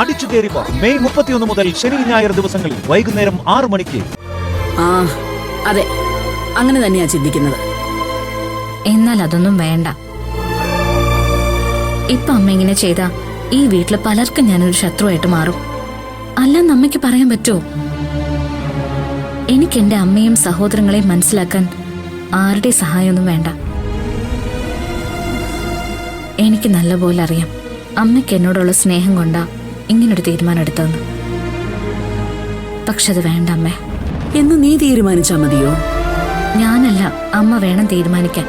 അടിച്ചു കയറിപ്പോ മെയ് 31 മുതൽ ശനി ഞായർ ദിവസങ്ങളിൽ വൈകുന്നേരം 6 മണിക്ക്. അതെ, അങ്ങനെ തന്നെയാ ചിന്തിക്കുന്നത്. എന്നാൽ അതൊന്നും വേണ്ട. ഇപ്പൊ അമ്മ ഇങ്ങനെ ചെയ്താ ഈ വീട്ടില് പലർക്കും ഞാനൊരു ശത്രുവായിട്ട് മാറും. അല്ലെന്ന് അമ്മയ്ക്ക് പറയാൻ പറ്റുമോ? എനിക്ക് എന്റെ അമ്മയും സഹോദരങ്ങളെയും മനസ്സിലാക്കാൻ ആരുടെ സഹായമൊന്നും വേണ്ട. എനിക്ക് നല്ലപോലെ അറിയാം അമ്മയ്ക്ക് എന്നോടുള്ള സ്നേഹം കൊണ്ടാ ഇങ്ങനൊരു തീരുമാനം എടുത്തതെന്ന്. പക്ഷെ അത് വേണ്ട അമ്മേ. എന്ന് നീ തീരുമാനിച്ചാ മതിയോ? ഞാനല്ല, അമ്മ വേണം തീരുമാനിക്കാൻ.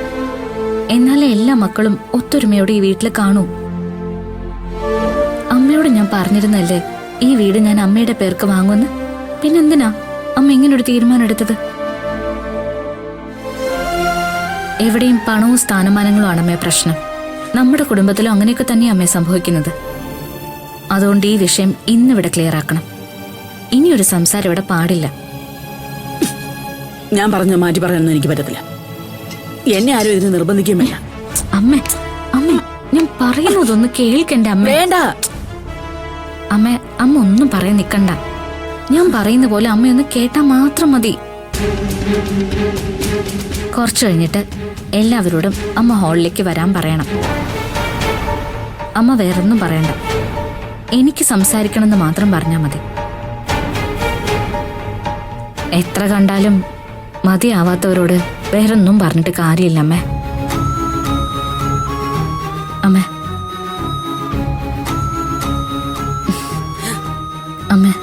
എന്നാലേ എല്ലാ മക്കളും ഒത്തൊരുമയോടെ ഈ വീട്ടിൽ കാണൂ. അമ്മയോട് ഞാൻ പറഞ്ഞിരുന്നല്ലേ ഈ വീട് ഞാൻ അമ്മയുടെ പേർക്ക് വാങ്ങുമെന്ന്. പിന്നെന്തിനാ അമ്മ ഇങ്ങനൊരു തീരുമാനം എടുത്തത്? എവിടെയും പണവും സ്ഥാനമാനങ്ങളും ആണ് അമ്മേ പ്രശ്നം. നമ്മുടെ കുടുംബത്തിലും അങ്ങനെയൊക്കെ തന്നെയാ അമ്മേ സംഭവിക്കുന്നത്. അതുകൊണ്ട് ഈ വിഷയം ഇന്നിവിടെ ക്ലിയർ ആക്കണം. ഇനിയൊരു സംസാരം ഇവിടെ പാടില്ല. ഞാൻ പറഞ്ഞ മാറ്റി പറയാനൊന്നും എനിക്ക് പറ്റത്തില്ല. എന്നെ ആരും ഇതിന് നിർബന്ധിക്കുകയും വേണ്ട. അമ്മേ അമ്മേ, ഞാൻ പറയുന്നതൊന്ന് കേൾക്കണ്ടേ അമ്മ? വേണ്ട അമ്മ, അമ്മ ഒന്നും പറയാൻ നിക്കണ്ട. ഞാൻ പറയുന്ന പോലെ അമ്മയൊന്ന് കേട്ടാ മാത്രം മതി. കുറച്ചു കഴിഞ്ഞിട്ട് എല്ലാവരോടും അമ്മ ഹാളിലേക്ക് വരാൻ പറയണം. അമ്മ വേറൊന്നും പറയണ്ട, എനിക്ക് സംസാരിക്കണമെന്ന് മാത്രം പറഞ്ഞാൽ മതി. എത്ര കണ്ടാലും മതിയാവാത്തവരോട് വേറൊന്നും പറഞ്ഞിട്ട് കാര്യമില്ല അമ്മേ. അമ്മേ അമ്മേ,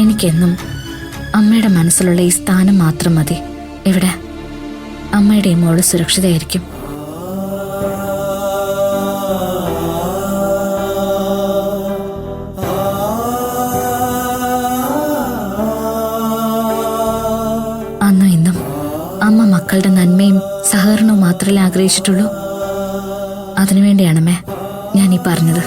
എനിക്കെന്നും അമ്മയുടെ മനസ്സിലുള്ള ഈ സ്ഥാനം മാത്രം മതി. ഇവിടെ അമ്മയുടെ ഈ മോള് സുരക്ഷിതയായിരിക്കും. അന്നും ഇന്നും അമ്മ മക്കളുടെ നന്മയും സഹകരണവും മാത്രമേ ആഗ്രഹിച്ചിട്ടുള്ളൂ. അതിനുവേണ്ടിയാണമ്മേ ഞാൻ ഈ പറഞ്ഞത്.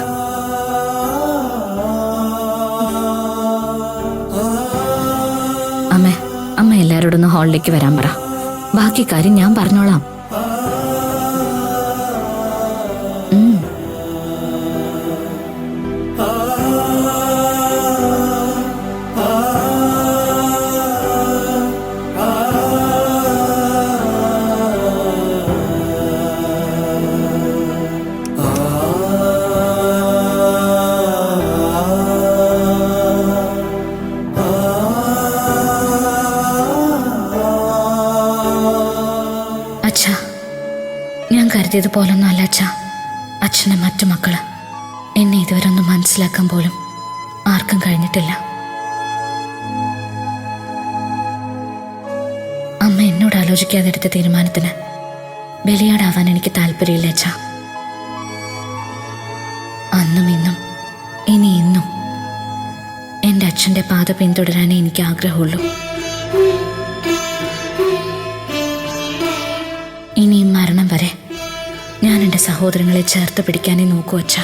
അമ്മേ, അമ്മ എല്ലാവരോടൊന്ന് ഹാളിലേക്ക് വരാൻ പറ. ബാക്കി കാര്യം ഞാൻ പറഞ്ഞോളാം. ഞാൻ കരുതിയതുപോലൊന്നും അല്ല അച്ഛാ. അച്ഛൻ്റെ മറ്റു മക്കള് എന്നെ ഇതുവരെ ഒന്നും മനസ്സിലാക്കാൻ പോലും ആർക്കും കഴിഞ്ഞിട്ടില്ല. അമ്മ എന്നോട് ആലോചിക്കാതെ എടുത്ത തീരുമാനത്തിന് ബലിയാടാവാൻ എനിക്ക് താല്പര്യമില്ല അച്ഛാ. അന്നും ഇന്നും ഇനി ഇന്നും എൻ്റെ അച്ഛൻ്റെ പാത പിന്തുടരാനേ എനിക്ക് ആഗ്രഹമുള്ളൂ. ഇനിയും മരണം വരെ ഞാൻ എൻ്റെ സഹോദരങ്ങളെ ചേർത്ത് പിടിക്കാനേ നോക്കൂ അച്ഛാ.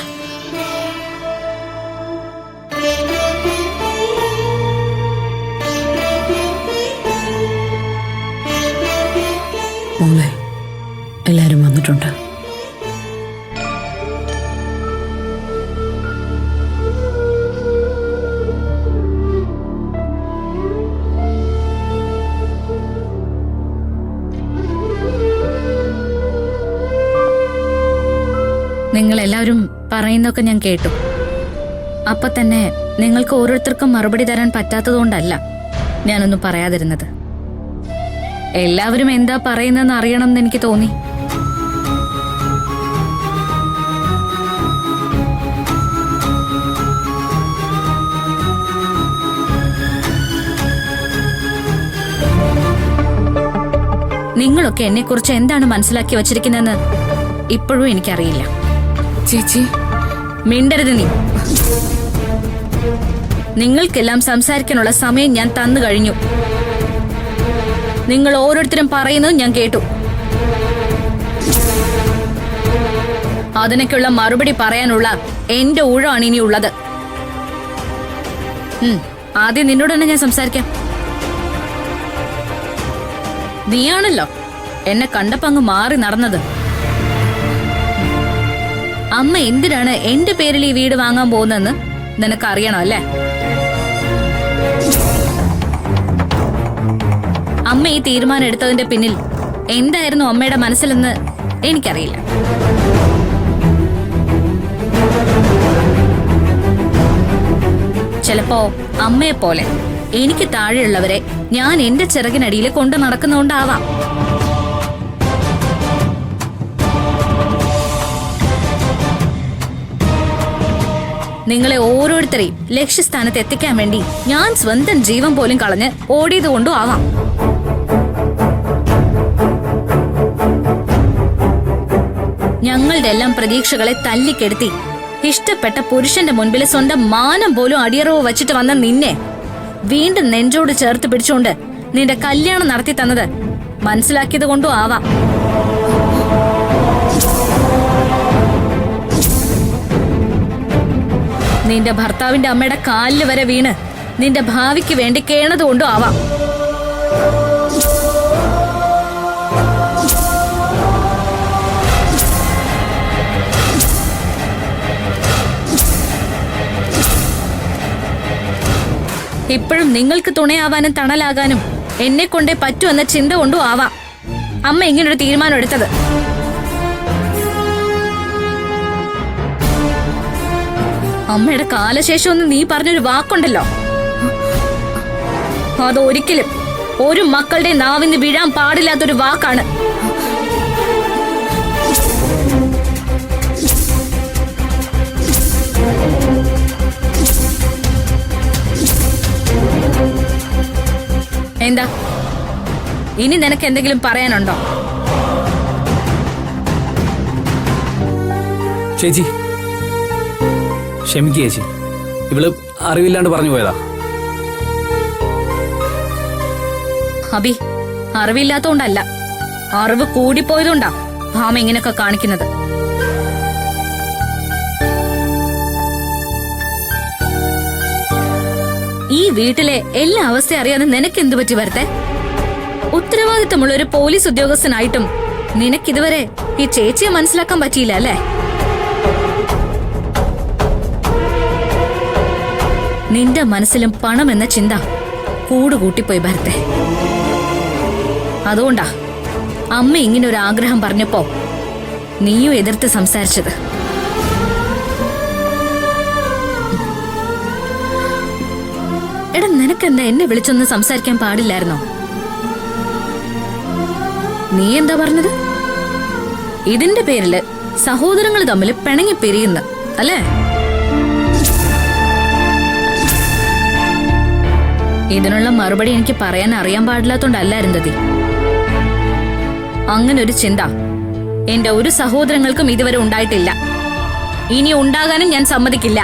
മോളെ, എല്ലാരും വന്നിട്ടുണ്ട്. നിങ്ങളെല്ലാവരും പറയുന്നതൊക്കെ ഞാൻ കേട്ടു. അപ്പൊ തന്നെ നിങ്ങൾക്ക് ഓരോരുത്തർക്കും മറുപടി തരാൻ പറ്റാത്തതുകൊണ്ടല്ല ഞാനൊന്നും പറയാതിരുന്നത്. എല്ലാവരും എന്താ പറയുന്നതെന്ന് അറിയണം എന്ന് എനിക്ക് തോന്നി. നിങ്ങളൊക്കെ എന്നെക്കുറിച്ച് എന്താണ് മനസ്സിലാക്കി വച്ചിരിക്കുന്നതെന്ന് ഇപ്പോഴും എനിക്കറിയില്ല. ചേച്ചി മിണ്ടരുത് നീ. നിങ്ങൾക്കെല്ലാം സംസാരിക്കാനുള്ള സമയം ഞാൻ തന്നു കഴിഞ്ഞു. നിങ്ങൾ ഓരോരുത്തരും പറയുന്നത് ഞാൻ കേട്ടു. അതിനൊക്കെയുള്ള മറുപടി പറയാനുള്ള എന്റെ ഊഴമാണ് ഇനിയുള്ളത്. ആദ്യം നിന്നോട് തന്നെ ഞാൻ സംസാരിക്കാം. നീയാണല്ലോ എന്നെ കണ്ടപ്പോ അങ്ങ് മാറി നടന്നത്. അമ്മ എന്തിനാണ് എന്റെ പേരിൽ ഈ വീട് വാങ്ങാൻ പോകുന്നതെന്ന് നിനക്കറിയണം അല്ലേ? അമ്മ ഈ തീരുമാനം എടുത്തതിന്റെ പിന്നിൽ എന്തായിരുന്നു അമ്മയുടെ മനസ്സിലെന്ന് എനിക്കറിയില്ല. ചിലപ്പോ അമ്മയെ പോലെ എനിക്ക് താഴെയുള്ളവരെ ഞാൻ എന്റെ ചിറകിനടിയിൽ കൊണ്ടു നടക്കുന്നോണ്ടാവാം. നിങ്ങളെ ഓരോരുത്തരെയും ലക്ഷ്യസ്ഥാനത്ത് എത്തിക്കാൻ വേണ്ടി ഞാൻ സ്വന്തം ജീവൻ പോലും കളഞ്ഞ് ഓടിയതുകൊണ്ടും ആവാം. ഞങ്ങളുടെ എല്ലാം പ്രതീക്ഷകളെ തല്ലിക്കെടുത്തി ഇഷ്ടപ്പെട്ട പുരുഷന്റെ മുൻപിൽ സ്വന്തം മാനം പോലും അടിയറവ് വച്ചിട്ട് വന്ന നിന്നെ വീണ്ടും നെഞ്ചോട് ചേർത്ത് പിടിച്ചുകൊണ്ട് നിന്റെ കല്യാണം നടത്തി തന്നത് മനസ്സിലാക്കിയത് കൊണ്ടും ആവാം. നിന്റെ ഭർത്താവിന്റെ അമ്മയുടെ കാലിൽ വരെ വീണ് നിന്റെ ഭാവിക്ക് വേണ്ടി കേണതുകൊണ്ടും ആവാം. ഇപ്പോഴും നിങ്ങൾക്ക് തുണയാവാനും തണലാകാനും എന്നെ കൊണ്ടേ പറ്റൂ എന്ന ചിന്ത കൊണ്ടും ആവാം അമ്മ ഇങ്ങനൊരു തീരുമാനം എടുത്തത്. അമ്മയുടെ കാലശേഷം ഒന്ന് നീ പറഞ്ഞൊരു വാക്കുണ്ടല്ലോ, അതൊരിക്കലും ഒരു മക്കളുടെ നാവിന്ന് വീഴാൻ പാടില്ലാത്തൊരു വാക്കാണ്. എന്താ ഇനി നിനക്ക് എന്തെങ്കിലും പറയാനുണ്ടോ? ചേച്ചി ക്ഷമിക്കുക ചേച്ചി, ഇവള് അറിവില്ലാണ്ട് പറഞ്ഞു പോയതാ. അബി, അറിവില്ലാത്തോണ്ടല്ല, അറിവ് കൂടിപ്പോയതുകൊണ്ടാ ഭാമ ഇങ്ങനെയൊക്കെ കാണിക്കുന്നത്. ഈ വീട്ടിലെ എല്ലാ അവസ്ഥയും അറിയാതെ നിനക്ക് എന്തു പറ്റി വരട്ടെ? ഉത്തരവാദിത്തമുള്ള ഒരു പോലീസ് ഉദ്യോഗസ്ഥനായിട്ടും നിനക്കിതുവരെ ഈ ചേച്ചിയെ മനസ്സിലാക്കാൻ പറ്റിയില്ല അല്ലേ? നിന്റെ മനസ്സിലും പണം എന്ന ചിന്ത കൂടുകൂട്ടിപ്പോയി ഭരത്തെ. അതുകൊണ്ടാ അമ്മ ഇങ്ങനെ ഒരു ആഗ്രഹം പറഞ്ഞപ്പോ നീയും എതിർത്ത് സംസാരിച്ചത്. എടാ, നിനക്കെന്താ എന്നെ വിളിച്ചൊന്ന് സംസാരിക്കാൻ പാടില്ലായിരുന്നോ? നീ എന്താ പറഞ്ഞത്? ഇതിന്റെ പേരില് സഹോദരങ്ങൾ തമ്മിൽ പിണങ്ങി പിരിയുന്നു അല്ലേ? ഇതിനുള്ള മറുപടി എനിക്ക് പറയാൻ അറിയാൻ പാടില്ലാത്തോണ്ടല്ല അരുന്ധതി. അങ്ങനൊരു ചിന്ത എന്റെ ഒരു സഹോദരങ്ങൾക്കും ഇതുവരെ ഉണ്ടായിട്ടില്ല. ഇനി ഉണ്ടാകാനും ഞാൻ സമ്മതിക്കില്ല.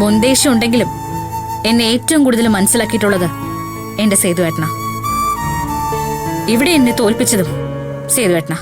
ബൊന്തേശം ഉണ്ടെങ്കിലും എന്നെ ഏറ്റവും കൂടുതൽ മനസ്സിലാക്കിയിട്ടുള്ളത് എന്റെ സേതുവേട്ടനാ. ഇവിടെ എന്നെ തോൽപ്പിച്ചതും സേതുവേട്ടനാ.